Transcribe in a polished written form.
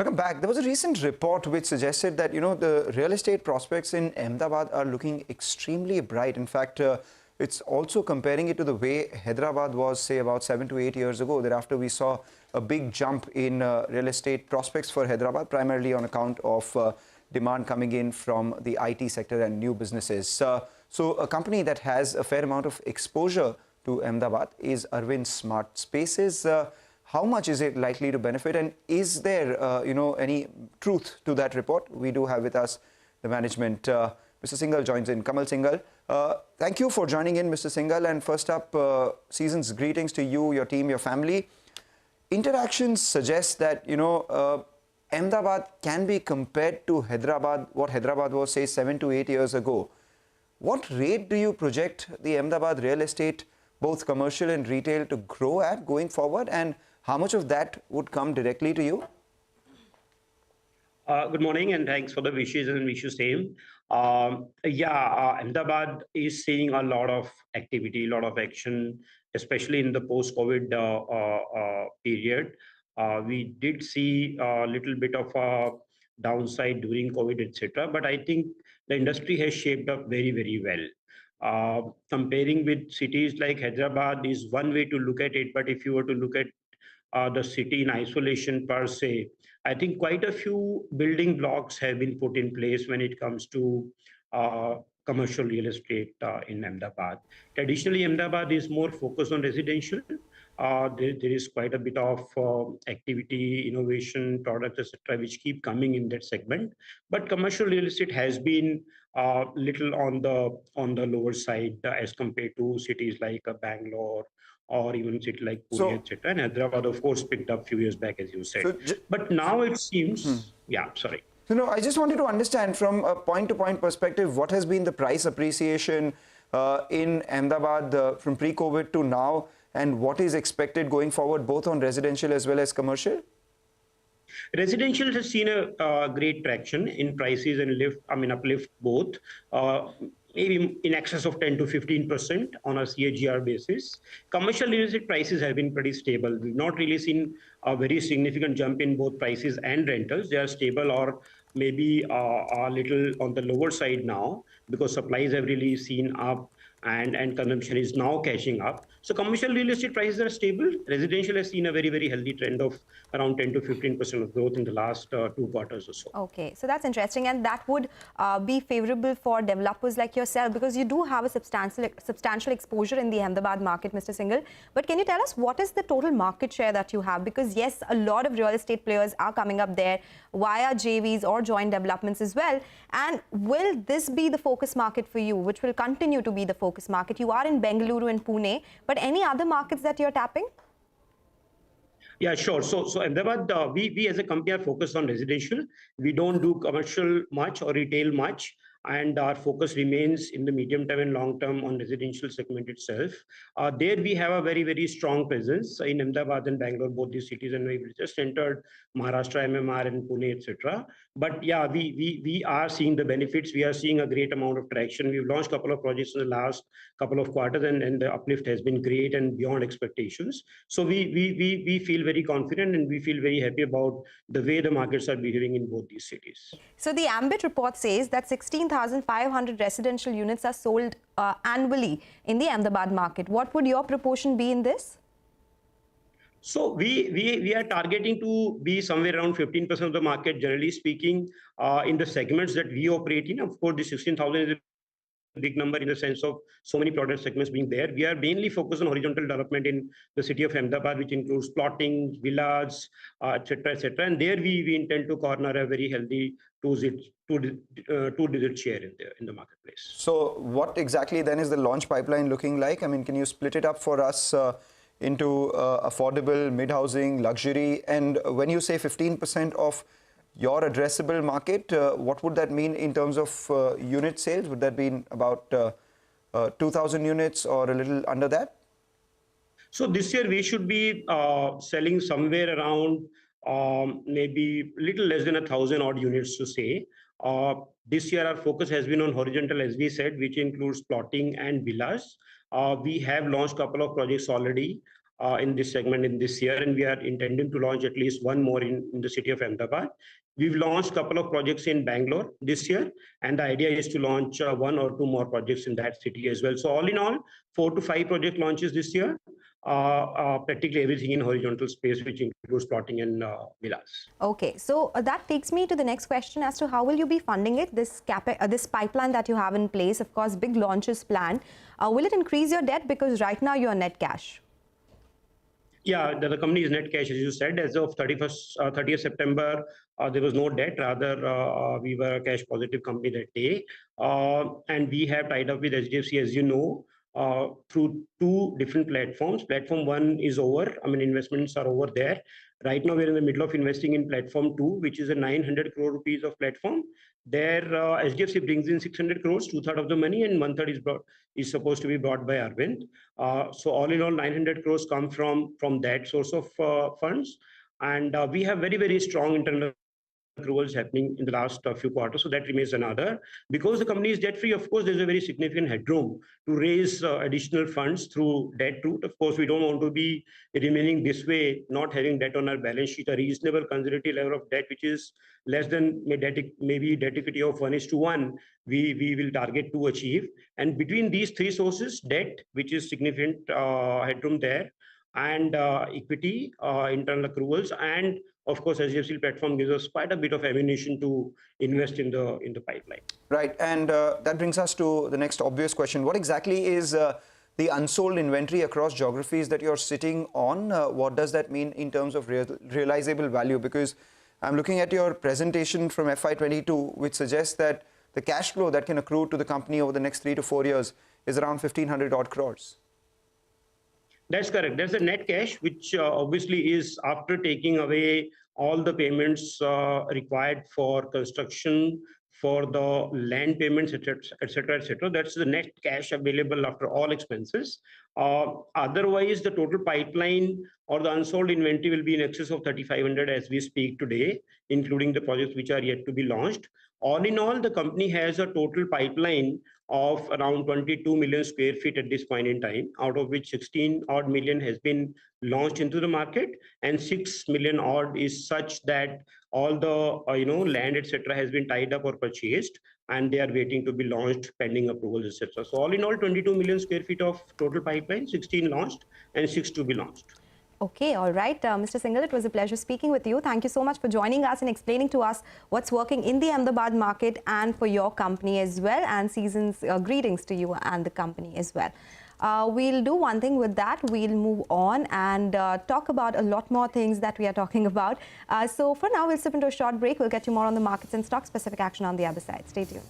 Welcome back. There was a recent report which suggested that, the real estate prospects in Ahmedabad are looking extremely bright. In fact, it's also comparing it to the way Hyderabad was, say, about 7 to 8 years ago. Thereafter, we saw a big jump in real estate prospects for Hyderabad, primarily on account of demand coming in from the IT sector and new businesses. So a company that has a fair amount of exposure to Ahmedabad is Arvind SmartSpaces. How much is it likely to benefit, and is there, any truth to that report? We do have with us the management. Mr. Singal joins in. Kamal Singal, thank you for joining in, Mr. Singal. And first up, season's greetings to you, your team, your family. Interactions suggest that, Ahmedabad can be compared to Hyderabad, what Hyderabad was, say, 7 to 8 years ago. What rate do you project the Ahmedabad real estate, both commercial and retail, to grow at going forward? And how much of that would come directly to you? Good morning, and thanks for the wishes, and wish you same. Ahmedabad is seeing a lot of activity, a lot of action, especially in the post-COVID period. We did see a little bit of a downside during COVID, etc. But I think the industry has shaped up very, very well. Comparing with cities like Hyderabad is one way to look at it, but if you were to look at the city in isolation per se, I think quite a few building blocks have been put in place when it comes to commercial real estate in Ahmedabad. Traditionally, Ahmedabad is more focused on residential. There is quite a bit of activity, innovation, products, etc., which keep coming in that segment. But commercial real estate has been little on the lower side as compared to cities like Bangalore, or even city like Pune, etc. And Hyderabad, of course, picked up a few years back, as you said. But now it seems, sorry. So, I just wanted to understand from a point-to-point perspective, what has been the price appreciation in Ahmedabad from pre-COVID to now, and what is expected going forward, both on residential as well as commercial? Residential has seen a great traction in prices and uplift both. Maybe in excess of 10 to 15% on a CAGR basis. Commercial real estate prices have been pretty stable. We've not really seen a very significant jump in both prices and rentals. They are stable or maybe a little on the lower side now, because supplies have really seen up and consumption is now catching up. So commercial real estate prices are stable. Residential has seen a very, very healthy trend of around 10 to 15% of growth in the last 2 quarters or so. Okay, so that's interesting, and that would be favorable for developers like yourself, because you do have a substantial exposure in the Ahmedabad market, Mr. Singal. But can you tell us what is the total market share that you have? Because yes, a lot of real estate players are coming up there via JVs or joint developments as well. And will this be the focus market for you, which will continue to be the focus market? You are in Bengaluru and Pune, but any other markets that you're tapping? Yeah, sure. So Ahmedabad, we as a company are focused on residential. We don't do commercial much or retail much. And our focus remains in the medium term and long term on residential segment itself. There we have a very, very strong presence in Ahmedabad and Bangalore, both these cities, and we just entered Maharashtra, MMR, and Pune, etc. But yeah, we are seeing the benefits. We are seeing a great amount of traction. We've launched a couple of projects in the last couple of quarters, and the uplift has been great and beyond expectations. So we feel very confident, and we feel very happy about the way the markets are behaving in both these cities. So the Ambit report says that 16,500 residential units are sold annually in the Ahmedabad market. What would your proportion be in this? So we are targeting to be somewhere around 15% of the market, generally speaking, in the segments that we operate in. Of course, the 16,000 is a big number in the sense of so many product segments being there. We are mainly focused on horizontal development in the city of Ahmedabad, which includes plotting, villas, etc., etc. And there we intend to corner a very healthy two-digit share in the marketplace. So what exactly then is the launch pipeline looking like? I mean, can you split it up for us into affordable, mid-housing, luxury? And when you say 15% of your addressable market, what would that mean in terms of unit sales? Would that be about 2,000 units or a little under that? So this year we should be selling somewhere around maybe little less than 1,000 odd units to say. This year our focus has been on horizontal, as we said, which includes plotting and villas. We have launched a couple of projects already. in this segment in this year, and we are intending to launch at least one more in the city of Ahmedabad. We've launched a couple of projects in Bangalore this year, and the idea is to launch one or two more projects in that city as well. So all in all, 4 to 5 project launches this year, practically everything in horizontal space, which includes plotting and villas. Okay, so that takes me to the next question as to how will you be funding it, this pipeline that you have in place, of course, big launches planned. Will it increase your debt because right now you're net cash? Yeah, the company is net cash, as you said. As of 30th September, there was no debt. Rather, we were a cash positive company that day. And we have tied up with HDFC, as you know, through 2 different platforms. Platform 1 is over. I mean, investments are over there. Right now, we're in the middle of investing in platform 2, which is a 900 crore rupees of platform. There, HDFC brings in 600 crores, 2/3 of the money, and 1/3 is supposed to be brought by Arvind. So all in all, 900 crores come from that source of funds. And we have very, very strong internal accruals happening in the last few quarters, so that remains another. Because the company is debt free, of course, there's a very significant headroom to raise additional funds through debt route. Of course, we don't want to be remaining this way, not having debt on our balance sheet. A reasonable conservative level of debt, which is less than maybe debt equity of 1:1, we will target to achieve. And between these 3 sources, debt, which is significant headroom there, and equity, internal accruals, and of course, HDFC platform gives us quite a bit of ammunition to invest in the pipeline. Right, and that brings us to the next obvious question. What exactly is the unsold inventory across geographies that you're sitting on? What does that mean in terms of realizable value? Because I'm looking at your presentation from FY22, which suggests that the cash flow that can accrue to the company over the next 3 to 4 years is around 1,500 odd crores. That's correct. That's the net cash, which obviously is after taking away all the payments required for construction, for the land payments, etc., etc. That's the net cash available after all expenses. Otherwise, the total pipeline or the unsold inventory will be in excess of 3,500 as we speak today, including the projects which are yet to be launched. All in all, the company has a total pipeline of around 22 million square feet at this point in time, out of which 16 odd million has been launched into the market, and 6 million odd is such that all the land, etc., has been tied up or purchased, and they are waiting to be launched pending approvals, etc. So all in all, 22 million square feet of total pipeline, 16 launched and 6 to be launched. Okay, all right. Mr. Singal, it was a pleasure speaking with you. Thank you so much for joining us and explaining to us what's working in the Ahmedabad market and for your company as well. And season's greetings to you and the company as well. We'll do one thing with that. We'll move on and talk about a lot more things that we are talking about. So for now, we'll slip into a short break. We'll get you more on the markets and stock specific action on the other side. Stay tuned.